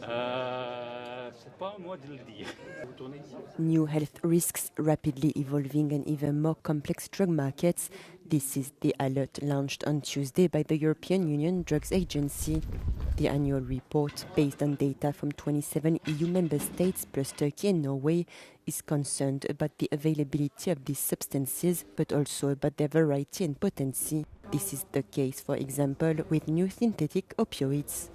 C'est pas à moi de le dire. New health risks, rapidly evolving and even more complex drug markets. This is the alert launched on Tuesday by the European Union Drugs Agency. The annual report, based on data from 27 EU member states plus Turkey and Norway, is concerned about the availability of these substances, but also about their variety and potency. This is the case, for example, with new synthetic opioids.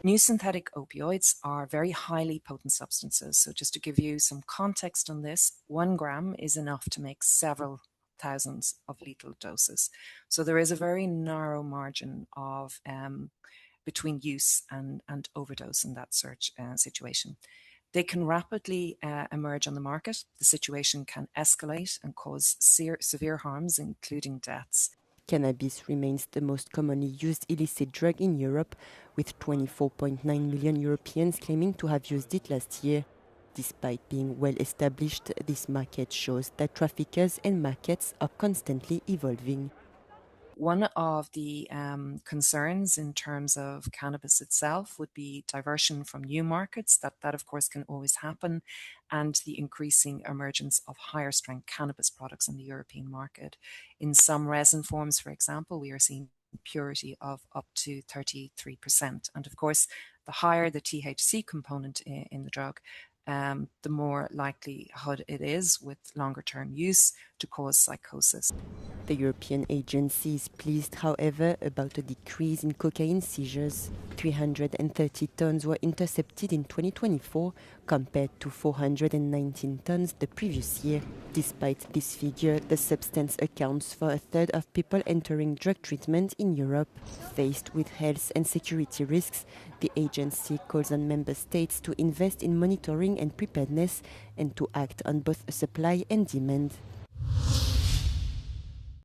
New synthetic opioids are very highly potent substances. So just to give you some context on this, 1 gram is enough to make several thousands of lethal doses. So there is a very narrow margin of between use and overdose in that situation. They can rapidly emerge on the market. The situation can escalate and cause severe harms, including deaths. Cannabis remains the most commonly used illicit drug in Europe, with 24.9 million Europeans claiming to have used it last year. Despite being well established, this market shows that traffickers and markets are constantly evolving. One of the concerns in terms of cannabis itself would be diversion from new markets. That of course can always happen, and the increasing emergence of higher strength cannabis products in the European market. In some resin forms, for example, we are seeing purity of up to 33%. And of course, the higher the THC component in the drug, the more likelihood it is with longer term use to cause psychosis. The European agency is pleased, however, about a decrease in cocaine seizures. 330 tons were intercepted in 2024 compared to 419 tons the previous year. Despite this figure, the substance accounts for a third of people entering drug treatment in Europe. Faced with health and security risks, the agency calls on member states to invest in monitoring and preparedness and to act on both supply and demand.